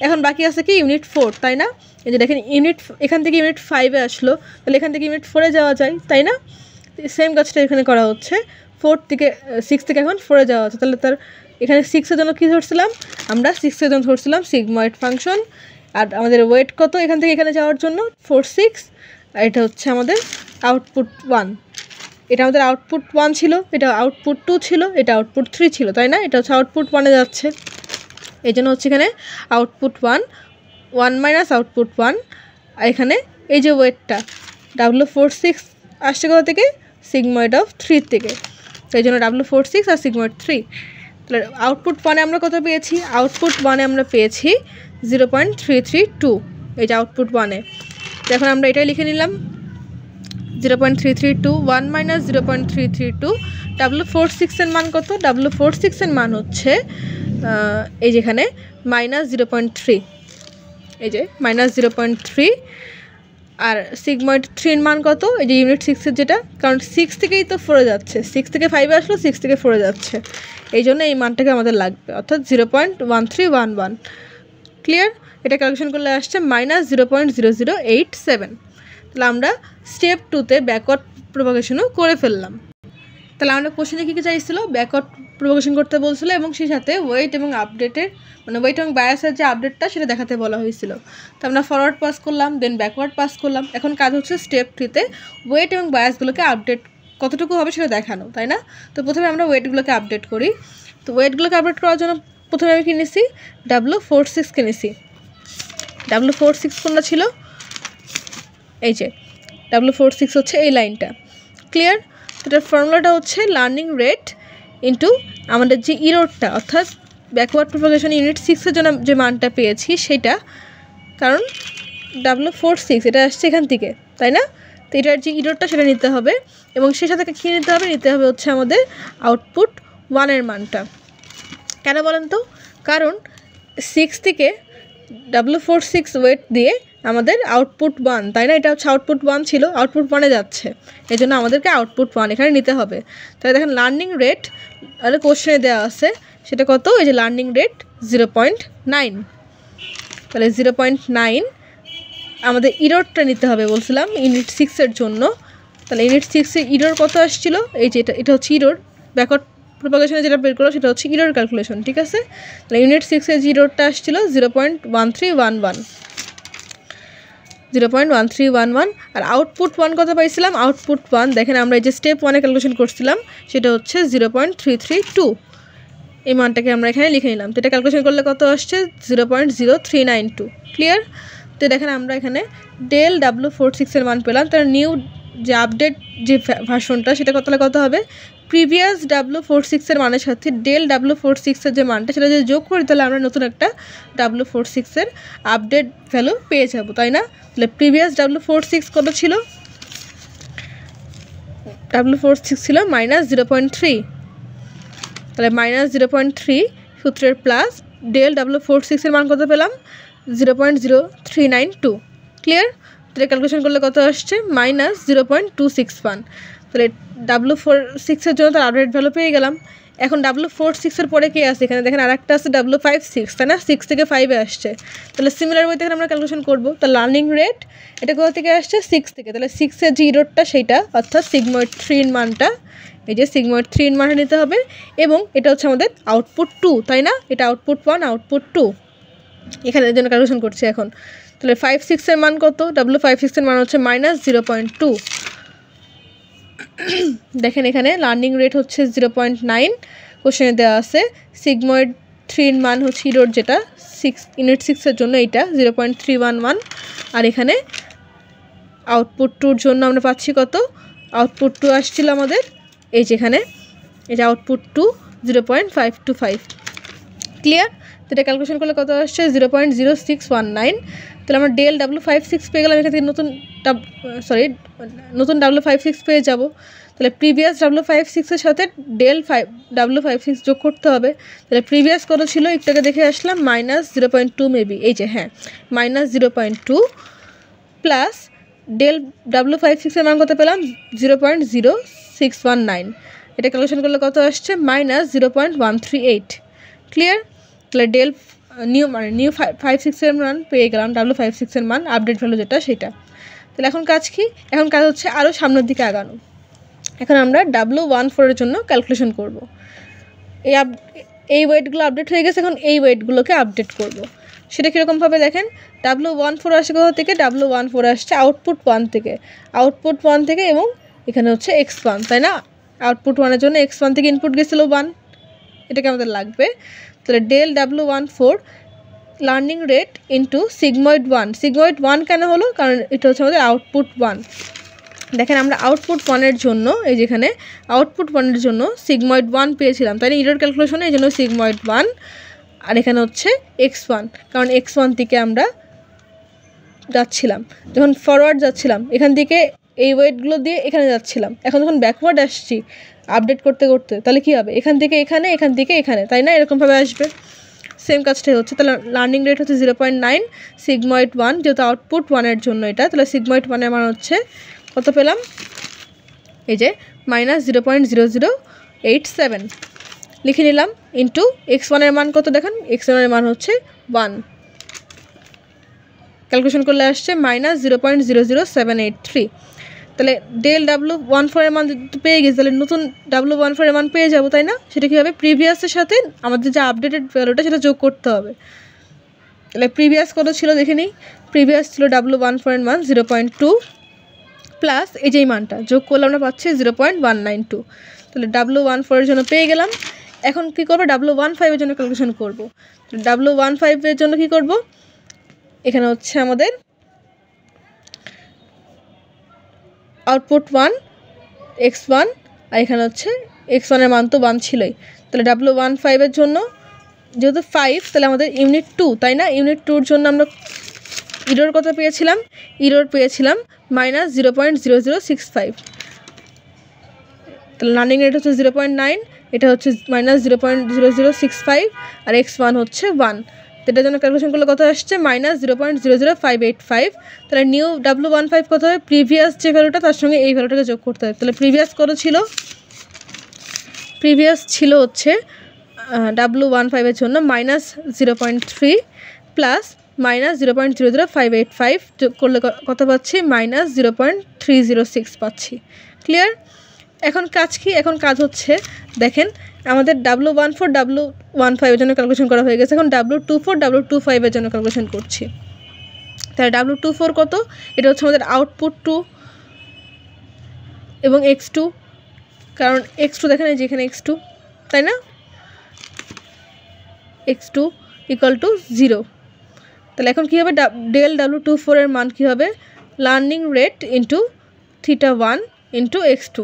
এখন বাকি আছে কি ইউনিট 4, তাই না? এই যে দেখেন এখান থেকে ইউনিট 5-এ আসলো, তাহলে এখান থেকে ইউনিট 4-এ যাওয়া যায়, তাই না? সেম কাজটা এখানে করা হচ্ছে, 6 থেকে এখন 4-এ যাওয়া হচ্ছে। তাহলে তার এখানে 6-এর জন্য কী ধরছিলাম আমরা, 6-এর জন্য ধরছিলাম সিগময়েড ফাংশন। আর আমাদের ওয়েট কত এখান থেকে এখানে যাওয়ার জন্য, 46। আর এটা হচ্ছে আমাদের আউটপুট 1, এটা আমাদের আউটপুট 1 ছিল, এটা আউটপুট 2 ছিল, এটা আউটপুট 3 ছিল, তাই না? এটা হচ্ছে আউটপুট 1-এ যাচ্ছে, এই জন্য হচ্ছে এখানে আউটপুট 1, 1 - আউটপুট 1। আর এখানে এই যে ওয়েটটা W46 আসছে কোথা থেকে, সিগময়েড অফ 3 থেকে, তো এই জন্য W46 আর সিগময়েড 3। তাহলে আউটপুট 1-এ আমরা কত পেয়েছি, আউটপুট 1-এ আমরা পেয়েছি 0.332, এই যে আউটপুট 1-এ। তো এখন আমরা এটাই লিখে নিলাম 0.332, 1 - 0.332। W46-এর মান কত, W46-এর মান হচ্ছে এই যেখানে -0.3, এই যে -0.3 আর সিগময়েড 3 এর মান কত, এই যে ইউনিট 6 এর যেটা, কারণ 6 থেকেই তো 4 যাচ্ছে, 6 থেকে 5 আসলো, 6 থেকে 4 যাচ্ছে, এই জন্য এই মানটাকে আমাদের লাগবে, অর্থাৎ 0.1311। ক্লিয়ার? এটা ক্যালকুলেশন করলে আসছে -0.0087। তাহলে আমরা স্টেপ 2তে ব্যাকওয়ার্ড প্রপাগেশনও করে ফেললাম। তাহলে আমরা কোশ্চেনে কী কী চাইছিল, ব্যাকওয়ার্ড প্রপাগেশন করতে বলছিল এবং সেই সাথে ওয়েট এবং আপডেটের মানে ওয়েট এবং বায়াসের যে আপডেটটা সেটা দেখাতে বলা হয়েছিল। তো আমরা ফরওয়ার্ড পাস করলাম, দেন ব্যাকওয়ার্ড পাস করলাম। এখন কাজ হচ্ছে স্টেপ 3তে ওয়েট এবং বায়াসগুলোকে আপডেট কতটুকু হবে সেটা দেখানো, তাই না? তো প্রথমে আমরা ওয়েটগুলোকে আপডেট করি। তো ওয়েটগুলোকে আপডেট করার জন্য প্রথমে আমি কিনেছি W46 কিনেছি। W46 কোনটা ছিল, এই যে W46 হচ্ছে এই লাইনটা। ক্লিয়ার? এটার ফর্মুলাটা হচ্ছে লার্নিং রেট ইন্টু আমাদের যে ইরোডটা, অর্থাৎ ব্যাকওয়ার্ড প্রপাগেশন ইউনিট 6 এর জন্য যে মানটা পেয়েছি সেটা, কারণ W46 এটা আসছে এখান থেকে, তাই না? তো এটার যে ইরোডটা সেটা নিতে হবে এবং সেই সাথে কী নিতে হবে, হচ্ছে আমাদের আউটপুট 1 এর মানটা। কেন বলেন তো? কারণ 6 থেকে W46 ওয়েট দিয়ে আমাদের আউটপুট 1, তাই না? এটা হচ্ছে আউটপুট 1 ছিল, আউটপুট 1-এ যাচ্ছে, এই জন্য আমাদেরকে আউটপুট 1 এখানে নিতে হবে। তাহলে দেখেন লার্নিং রেট আর কোশ্চেনে দেওয়া আছে সেটা কত, এই যে লার্নিং রেট 0.9। তাহলে 0.9 আমাদের ইরোরটা নিতে হবে বলছিলাম ইউনিট 6 এর জন্য। তাহলে ইউনিট 6 এর ইরোর কত আসছিল, এই যে এটা হচ্ছে ইরোর, ব্যাকওয়ার্ড প্রপাগেশনে যেটা বের করলো সেটা হচ্ছে ইরোর ক্যালকুলেশন, ঠিক আছে? তাহলে ইউনিট 6 এর ইরোরটা আসছিল 0.1311 আর আউটপুট 1 কত পাইছিলাম, আউটপুট 1 দেখেন আমরা এই যে স্টেপ 1-এ ক্যালকুলেশন করছিলাম সেটা হচ্ছে 0.332। এই মানটাকে আমরা এখানে লিখে নিলাম। তো এটা ক্যালকুলেশন করলে কত আসছে, 0.0392। ক্লিয়ার? তো দেখেন আমরা এখানে ডেল W46 এর মান পেলাম। তার নিউ যে আপডেট যে ভার্সনটা সেটা কত হবে, প্রিভিয়াস W46 এর মানের সাথে ডেল W46 এর যে মানটা সেটা যদি যোগ করি তাহলে আমরা নতুন একটা W46 এর আপডেট ভ্যালু পেয়ে যাব, তাই না? তাহলে প্রিভিয়াস W46 কত ছিল, W46 ছিল -0.3। তাহলে -0.3 সূত্রের প্লাস ডেল W46 এর মান কত পেলাম, 0.0392। ক্লিয়ার? তাহলে ক্যালকুলেশন করলে কত আসছে, -0.261। তাহলে W46 এর জন্য তার আপডেট ভ্যালু পেয়ে গেলাম। এখন W46 এর পরে কে আছে, এখানে দেখেন আরেকটা আছে W56, তাই না? 6 থেকে 5-এ আসছে। তাহলে সিমিলার ওয়েতে এখানে আমরা ক্যালকুলেশন করবো। তাহলে লার্নিং রেট এটা কোথা থেকে আসছে, 6 থেকে। তাহলে 6 এর যে ইরোডটা সেইটা, অর্থাৎ সিগময়েড 3 এর মানটা, এই যে সিগময়েড 3 এর মানটা নিতে হবে এবং এটা হচ্ছে আমাদের আউটপুট 2, তাই না? এটা আউটপুট 1, আউটপুট 2, এখানে এর জন্য ক্যালকুলেশন করছি এখন। তাহলে 56 এর মান কত, W56 এর মান হচ্ছে -0.2। দেখেন এখানে লার্নিং রেট হচ্ছে 0.9, কোশ্চেনে দেওয়া আছে সিগময়েড 3 এর মান হচ্ছে ইরোড যেটা 6 ইউনিট 6 এর জন্য এইটা 0.311 আর এখানে আউটপুট 2 এর জন্য আমরা পাচ্ছি কত, আউটপুট 2 আসছিল আমাদের এই যেখানে, এটা আউটপুট 2 0.525। ক্লিয়ার? তো এটা ক্যালকুলেশন করলে কত আসছে, 0.0619। তাহলে আমরা ডেল W56 পেয়ে গেলাম, এখান থেকে নতুন W56 পেয়ে যাব। তাহলে প্রিভিয়াস W56 এর সাথে ডেল W56 যোগ করতে হবে। তাহলে প্রিভিয়াস কত ছিল একটু আগে দেখে আসলাম, -0.2 মেবি, এই যে হ্যাঁ -0.2 প্লাস ডেল W56 এর মান কত পেলাম, 0.0619। এটা ক্যালকুলেশন করলে কত আসছে, -0.138। ক্লিয়ার? তাহলে ডেল নিউ 56 এর মান পেয়ে গেলাম, W56 এর মান আপডেট ভ্যালু যেটা সেটা। তাহলে এখন কাজ কি, এখন কাজ হচ্ছে আরও সামনের দিকে আগানো। এখন আমরা W14 এর জন্য ক্যালকুলেশন করব। এই ওয়েটগুলো আপডেট হয়ে গেছে, এখন এই ওয়েটগুলোকে আপডেট করব। সেটা কীরকমভাবে দেখেন, W14 আসছে কোথা থেকে, W14 আসছে আউটপুট 1 থেকে, আউটপুট 1 থেকে এবং এখানে হচ্ছে X1, তাই না? আউটপুট 1-এর জন্য X1 থেকে ইনপুট গেছিলো 1, এটাকে আমাদের লাগবে। তাহলে del W14 learning rate into sigmoid 1। Sigmoid 1 কেন হলো, কারণ এটা হচ্ছে আমাদের আউটপুট 1। দেখেন আমরা আউটপুট 1-এর জন্য এই যেখানে আউটপুট 1-এর জন্য সিগময়েড 1 পেয়েছিলাম, তাই না? ইরর ক্যালকুলেশনে এই জন্য সিগময়েড 1 আর এখানে হচ্ছে X1, কারণ X1 থেকে আমরা যাচ্ছিলাম, যখন ফরওয়ার্ড যাচ্ছিলাম এখান থেকে এই ওয়েটগুলো দিয়ে এখানে যাচ্ছিলাম, এখন যখন ব্যাকওয়ার্ড আসছি আপডেট করতে করতে তাহলে কী হবে, এখান থেকে এখানে, এখান থেকে এখানে, তাই না? এরকমভাবে আসবে। সেম কাজটাই হচ্ছে। তাহলে লার্নিং রেট হচ্ছে 0.9 সিগময়েড 1, যেহেতু আউটপুট 1-এর জন্য এটা, তাহলে সিগময়েড 1-এর মান হচ্ছে কত পেলাম, এই যে -0.0087 লিখে নিলাম, ইন্টু x1-এর মান কত দেখেন, x1-এর মান হচ্ছে 1, ক্যালকুলেশন করলে আসছে -0.00783। তাহলে ডেল W14-এর মান পেয়ে গেছি, তাহলে নতুন W14-এর মান পেয়ে যাবো, তাই না? সেটা কী হবে, প্রিভিয়াসের সাথে আমাদের যে আপডেটেড ভ্যালুটা সেটা যোগ করতে হবে। তাহলে প্রিভিয়াস কত ছিল দেখে নিই, প্রিভিয়াস ছিল W14-এর মান 0.2 প্লাস এই যেই মানটা যোগ করলে আমরা পাচ্ছি 0.192। তাহলে W14-এর জন্য পেয়ে গেলাম। এখন কী করবো, W15-এর জন্য ক্যালকুলেশন করবো। W15-এর জন্য কী করব, এখানে হচ্ছে আমাদের আউটপুট 1 x1 আর এখানে হচ্ছে x1-এর মান তো 1 ছিলই। তাহলে W15-এর জন্য যেহেতু 5, তাহলে আমাদের ইউনিট 2, তাই না? ইউনিট 2-র জন্য আমরা ইরোর কত পেয়েছিলাম, ইরোর পেয়েছিলাম -0.0065। তাহলে লার্নিং রেট হচ্ছে 0.9, এটা হচ্ছে -0.0065 আর x1 হচ্ছে 1। এটার জন্য ক্যালকুলেশন করলে কত আসছে, -0.00585। তাহলে নিউ W15 কত হবে, প্রিভিয়াস যে ভ্যালুটা তার সঙ্গে এই ভ্যালুটাকে যোগ করতে হবে। তাহলে প্রিভিয়াস কত ছিল, প্রিভিয়াস ছিল হচ্ছে W15-এর জন্য -0.3 প্লাস -0.00585 যোগ করলে কত পাচ্ছি, -0.306 পাচ্ছি। ক্লিয়ার? এখন কাজ কি, এখন কাজ হচ্ছে দেখেন আমাদের W14 W15-এর জন্য ক্যালকুলেশন করা হয়ে গেছে, এখন W24 W25-এর জন্য ক্যালকুলেশন করছি। তাহলে W24 কত, এটা হচ্ছে আমাদের আউটপুট 2 এবং x2, কারণ x2 দেখেন এই যে এখানে x2, তাই না? x2 = 0। তাহলে এখন কী হবে, ডেল W24-এর মান কী হবে, learning rate into θ1 into x2।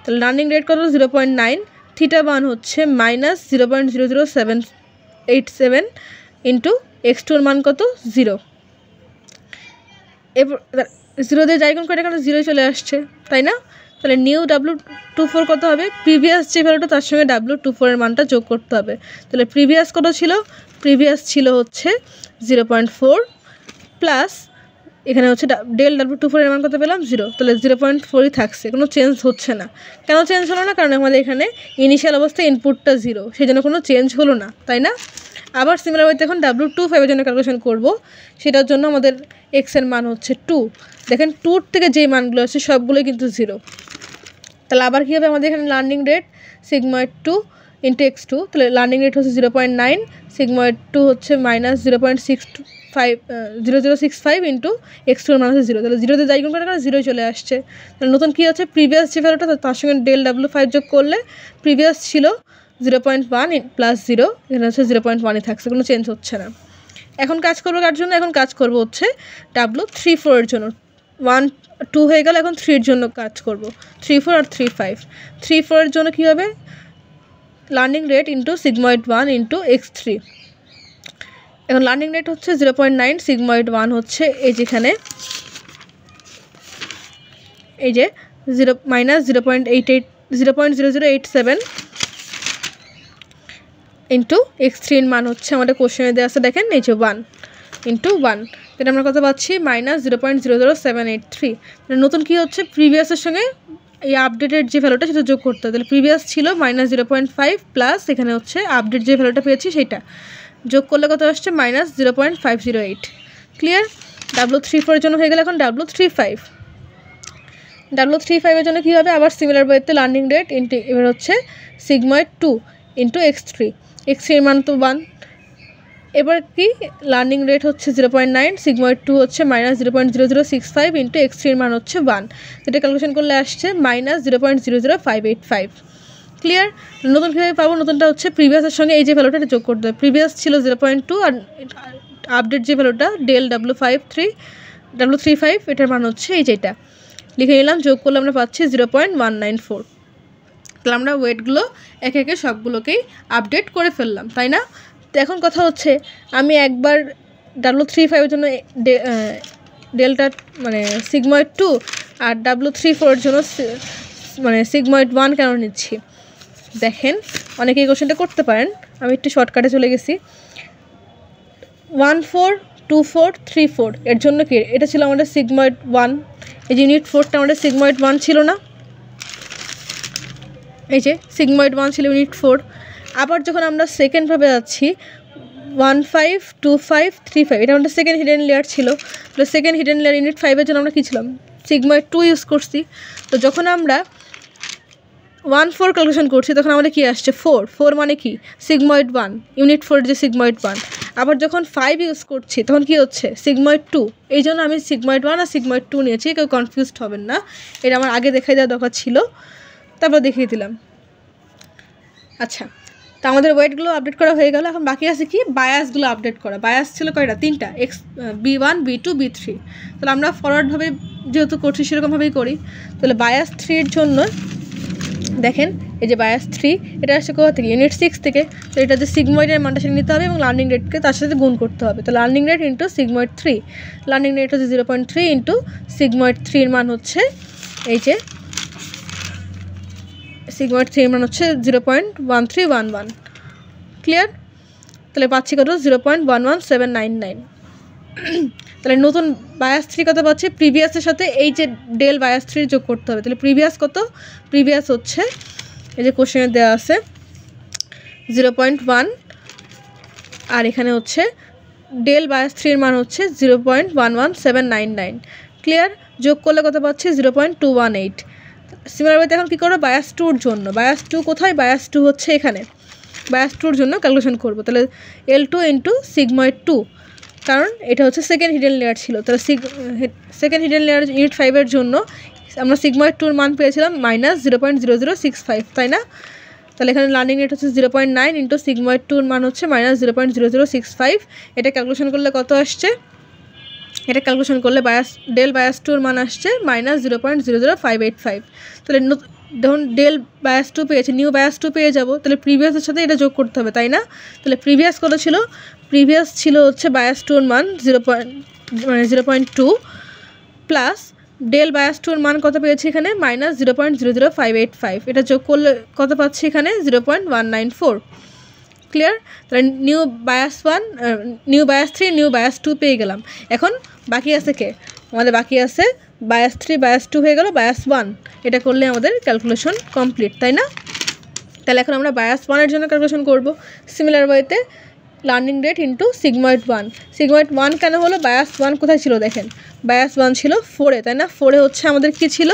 তাহলে লার্নিং রেট কত 0.9, θ1 হচ্ছে -0.00787 ইন্টু x2-এর মান কত 0। এবার 0 দিয়ে যাই কোন করে, কারণ 0 চলে আসছে, তাই না? তাহলে নিউ W24 কত হবে, প্রিভিয়াস যে ভ্যালুটা তার সঙ্গে W24-এর মানটা যোগ করতে হবে। তাহলে প্রিভিয়াস কত ছিল, প্রিভিয়াস ছিল হচ্ছে 0.4 প্লাস এখানে হচ্ছে ডেল W24-এর মান কত পেলাম 0। তাহলে 0.4ই থাকছে, কোনো চেঞ্জ হচ্ছে না। কেন চেঞ্জ হলো না, কারণ আমাদের এখানে ইনিশিয়াল অবস্থায় ইনপুটটা 0, সেই জন্য কোনো চেঞ্জ হলো না, তাই না? আবার সিমিলার ওয়েতে এখন W25-এর জন্য ক্যালকুলেশন করব, সেটার জন্য আমাদের x-এর মান হচ্ছে 2। দেখেন 2 থেকে যেই মানগুলো আছে সবগুলোই কিন্তু 0। তাহলে আবার কী হবে, আমাদের এখানে learning rate sigmoid 2 into x2, তাহলে লার্নিং রেট হচ্ছে 0.9, সিগময়েড 2 হচ্ছে -0.065 ইন্টু x2-এর মান হচ্ছে 0। তাহলে 0 দিয়ে যাই কোন করে, 0 চলে আসছে। তাহলে নতুন কী হচ্ছে, প্রিভিয়াস যে ভ্যালুটা তার সঙ্গে ডেল W5 যোগ করলে প্রিভিয়াস ছিল 0.1 প্লাস 0, এখানে হচ্ছে 0.1ই থাকছে, কোনো চেঞ্জ হচ্ছে না। এখন কাজ করবো কার জন্য, এখন কাজ করব হচ্ছে W34-এর জন্য। 1 2 হয়ে গেল, এখন 3-এর জন্য কাজ করব, 34 আর 35। 34-এর জন্য কী হবে, learning rate into sigmoid 1 into x3। এখন লার্নিং রেট হচ্ছে 0.9, সিগময়েড 1 হচ্ছে এই যেখানে এই যে -0.0087 ইন্টু x3-এর মান হচ্ছে আমাদের কোশ্চেনে দেওয়া আছে, দেখেন এই যে 1 ইন্টু 1, এটা আমরা কত পাচ্ছি, -0.00783। নতুন কী হচ্ছে, প্রিভিয়াসের সঙ্গে এই আপডেটেড যে ভ্যালুটা সেটা যোগ করতে হবে। তাহলে প্রিভিয়াস ছিল -0.5 প্লাস এখানে হচ্ছে আপডেট যে ভ্যালুটা পেয়েছি সেটা যোগ করলে কত আসছে, -0.508। ক্লিয়ার? W34-এর জন্য হয়ে গেলে এখন W35। W35-এর জন্য কী হবে, আবার সিমিলার ওয়েতে লার্নিং রেট ইন্টু এবার হচ্ছে সিগময়েড 2 ইন্টু x3, x3-এর মান তো 1। এবার কি, লার্নিং রেট হচ্ছে 0.9, সিগময়েড 2 হচ্ছে -0.0065 ইন্টু x3-এর মান হচ্ছে 1, যেটা ক্যালকুলেশন করলে আসছে -0.00585। ক্লিয়ার? নতুন কীভাবে পাবো, নতুনটা হচ্ছে প্রিভিয়াসের সঙ্গে এই যে ভ্যালুটা যোগ করতে হবে। প্রিভিয়াস ছিল 0.2 আর আপডেট যে ভ্যালুটা ডেল W35 এটার মান হচ্ছে এই যেটা লিখে নিলাম, যোগ করলে আমরা পাচ্ছি 0.194। তাহলে আমরা ওয়েটগুলো একে একে সবগুলোকেই আপডেট করে ফেললাম, তাই না? তো এখন কথা হচ্ছে, আমি একবার W35-এর জন্য ডেল্টা মানে সিগময়েড 2 আর W34-এর জন্য মানে সিগময়েড 1 কেন নিচ্ছি, দেখেন অনেকে এই কোশ্চেনটা করতে পারেন, আমি একটু শর্টকাটে চলে গেছি। 142434 এর জন্য কি এটা ছিল আমাদের সিগময়েড 1, এই যে ইউনিট 4টা আমাদের সিগময়েড 1 ছিল না, এই যে সিগময়েড 1 ছিল ইউনিট 4। আবার যখন আমরা সেকেন্ডভাবে যাচ্ছি 152535 এটা আমাদের সেকেন্ড হিডেন লেয়ার ছিল, তো সেকেন্ড হিডেন লেয়ার ইউনিট 5-এর জন্য আমরা কী ছিলাম সিগময়েড 2 ইউজ করছি। তো যখন আমরা 14 ক্যালকুলেশন করছি তখন আমাদের কী আসছে 4 মানে কি সিগময়েড 1 ইউনিট 4 যে সিগময়েড 1। আবার যখন 5 ইউজ করছি তখন কি হচ্ছে সিগময়েড 2, এই জন্য আমি সিগময়েড 1 আর সিগময়েড 2 নিয়েছি, কেউ কনফিউজড হবেন না, এটা আমার আগে দেখাই দেওয়া দরকার ছিল, তারপর দেখিয়ে দিলাম। আচ্ছা, তো আমাদের ওয়েটগুলো আপডেট করা হয়ে গেল, এখন বাকি আছে কি বায়াসগুলো আপডেট করা। বায়াস ছিল কয়টা 3টা, B1 B2 B3। তাহলে আমরা ফরওয়ার্ডভাবে যেহেতু করছি সেরকমভাবেই করি। তাহলে বায়াস 3 এর জন্য দেখেন এই যে বায়াস 3 এটা আসছে কোথা থেকে ইউনিট 6 থেকে। তো এটা যে সিগময়েডের মানটা সেটা নিতে হবে এবং লার্নিং রেটকে তার সাথে গুণ করতে হবে। তো learning rate into sigmoid 3, learning rate হচ্ছে 0.3 ইন্টু সিগময়েড 3 এর মান হচ্ছে এই যে সিগময়েড 3 এর মান হচ্ছে 0.1311। ক্লিয়ার? তাহলে পাচ্ছি কত 0.11799। তাহলে নতুন বায়াস 3 কত পাচ্ছি প্রিভিয়াসের সাথে এই যে ডেল বায়াস 3 যোগ করতে হবে। তাহলে প্রিভিয়াস কত, প্রিভিয়াস হচ্ছে এই যে কোশ্চেনে দেওয়া আছে 0.1 আর এখানে হচ্ছে ডেল বায়াস 3 এর মান হচ্ছে 0.11799। ক্লিয়ার? যোগ করলে কত পাচ্ছি 0.218। সিমিলারভাবে এখন কী করবো বায়াস 2-র জন্য, বায়াস 2 কোথায়, বায়াস 2 হচ্ছে এখানে, বায়াস 2-র জন্য ক্যালকুলেশন করবো। তাহলে L2 ইন্টু সিগময়েড 2, কারণ এটা হচ্ছে সেকেন্ড হিডেন লেয়ার ছিল। তাহলে সেকেন্ড হিডেন লেয়ার ইউনিট 5-এর জন্য আমরা সিগময়েড 2-র মান পেয়েছিলাম -0.0065, তাই না? তাহলে এখানে লার্নিং রেট হচ্ছে 0.9 ইন্টু সিগময়েড 2-র মান হচ্ছে -0.0065। এটা ক্যালকুলেশন করলে কত আসছে, এটা ক্যালকুলেশন করলে ডেল বায়াস 2-র মান আসছে -0.00585। তাহলে যখন ডেল বায়াস 2 পেয়েছে নিউ বায়াস 2 পেয়ে যাব, তাহলে প্রিভিয়াসের সাথে এটা যোগ করতে হবে, তাই না? তাহলে প্রিভিয়াস কত ছিল, প্রিভিয়াস ছিল হচ্ছে বায়াস 2-র মান 0.2 প্লাস ডেল বায়াস 2-র মান কত পেয়েছি এখানে -0.00585। এটা যোগ করলে কত পাচ্ছি এখানে 0.194। ক্লিয়ার? তাহলে new bias 1, new bias 3, new bias 2 পেয়ে গেলাম। এখন বাকি আছে কে, আমাদের বাকি আছে বায়াস 3 বায়াস 2 হয়ে গেল বায়াস 1। এটা করলে আমাদের ক্যালকুলেশন কমপ্লিট, তাই না? তাহলে এখন আমরা বায়াস 1-এর জন্য ক্যালকুলেশন করব সিমিলার ওয়েতে, learning rate into sigmoid 1। Sigmoid 1 কেন হলো, বায়াস 1 কোথায় ছিল দেখেন, বায়াস 1 ছিল 4-এ, তাই না? 4-এ হচ্ছে আমাদের কি ছিল,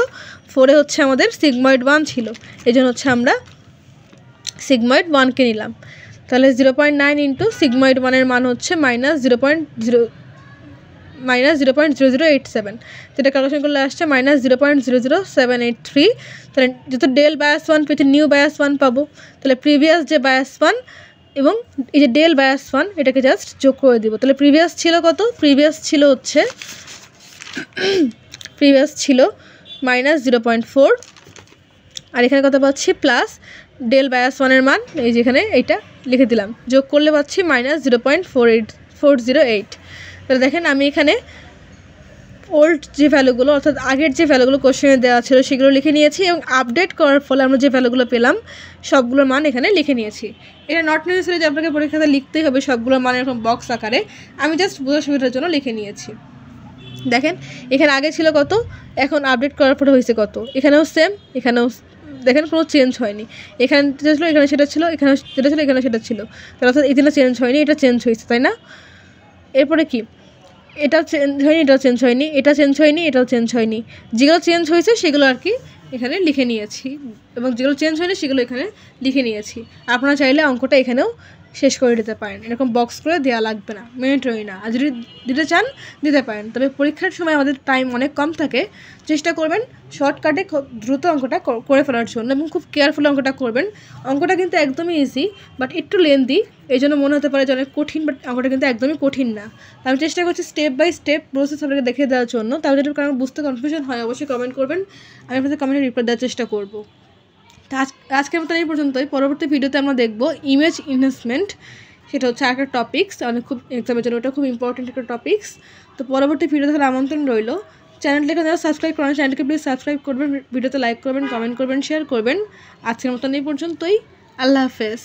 4-এ হচ্ছে আমাদের সিগময়েড 1 ছিল, এই জন্য হচ্ছে আমরা সিগময়েড 1কে নিলাম। তাহলে 0.9 ইন্টু সিগময়েড 1-এর মান হচ্ছে -0.0087। যেটা ক্যালকুলেশন করলে আসছে -0.00783। তাহলে যেহেতু ডেল বায়াস 1 পেয়েছে নিউ বায়াস 1 পাবো, তাহলে প্রিভিয়াস যে বায়াস 1 এবং এই যে ডেল বায়াস 1 এটাকে জাস্ট যোগ করে দিব। তাহলে প্রিভিয়াস ছিল কত, প্রিভিয়াস ছিল হচ্ছে -0.4 আর এখানে কত পাচ্ছি প্লাস ডেল বায়াস 1-এর মান এই যেখানে এইটা লিখে দিলাম, যোগ করলে পাচ্ছি -0.408। তাহলে দেখেন আমি এখানে ওল্ড যে ভ্যালুগুলো অর্থাৎ আগের যে ভ্যালুগুলো কোশ্চেনে দেওয়া ছিল সেগুলো লিখে নিয়েছি এবং আপডেট করার ফলে আমরা যে ভ্যালুগুলো পেলাম সবগুলোর মান এখানে লিখে নিয়েছি। এটা নট নেসেসারি যে আপনাকে পরীক্ষাতে লিখতেই হবে সবগুলোর মান এরকম বক্স আকারে, আমি জাস্ট বোঝার সুবিধার জন্য লিখে নিয়েছি। দেখেন এখানে আগে ছিল কত, এখন আপডেট করার পরে হয়েছে কত, এখানেও সেম, এখানেও দেখেন কোনো চেঞ্জ হয়নি, এখানে যেটা ছিল এখানে সেটা ছিল, এখানে যেটা ছিল এখানে সেটা ছিল, তাহলে অর্থাৎ এই দিনটা চেঞ্জ হয়নি, এটা চেঞ্জ হয়েছে, তাই না? এরপরে কি, এটাও চেঞ্জ হয়নি, এটাও চেঞ্জ হয়নি, এটা চেঞ্জ হয়নি, এটাও চেঞ্জ হয়নি, যেগুলো চেঞ্জ হয়েছে সেগুলো আর কি এখানে লিখে নিয়েছি এবং যেগুলো চেঞ্জ হয়নি সেগুলো এখানে লিখে নিয়েছি। আপনারা চাইলে অঙ্কটা এখানেও শেষ করে দিতে পারেন, এরকম বক্স করে দেওয়া লাগবে না, ম্যান্ডেটরি না। আর যদি দিতে চান দিতে পারেন, তবে পরীক্ষার সময় আমাদের টাইম অনেক কম থাকে, চেষ্টা করবেন শর্টকাটে দ্রুত অঙ্কটা করে ফেলার জন্য এবং খুব কেয়ারফুল অঙ্কটা করবেন। অঙ্কটা কিন্তু একদমই ইজি বাট একটু লেন্দি, এই জন্য মনে হতে পারে যে অনেক কঠিন, বাট অঙ্কটা কিন্তু একদমই কঠিন না। আমি চেষ্টা করছি স্টেপ বাই স্টেপ প্রসেস আপনাকে দেখিয়ে দেওয়ার জন্য, তাহলে যদি কারণ বুঝতে কনফিউশন হয় অবশ্যই কমেন্ট করবেন, আমি আপনাদের কমেন্টে রিপ্লাই দেওয়ার চেষ্টা করব। তো আজকের মতো এই পর্যন্তই। পরবর্তী ভিডিওতে আমরা দেখব ইমেজ এনহ্যান্সমেন্ট, সেটা হচ্ছে একটা টপিক্স, অনেক খুব এক্সামের জন্য ওটা খুব ইম্পর্টেন্ট একটা টপিক্স। তো পরবর্তী ভিডিও দেখার আমন্ত্রণ রইল। চ্যানেলটাকে যারা সাবস্ক্রাইব করেন চ্যানেলকে প্লিজ সাবস্ক্রাইব করবেন, ভিডিওতে লাইক করবেন, কমেন্ট করবেন, শেয়ার করবেন। আজকের মতন এই পর্যন্তই, আল্লাহ হাফেজ।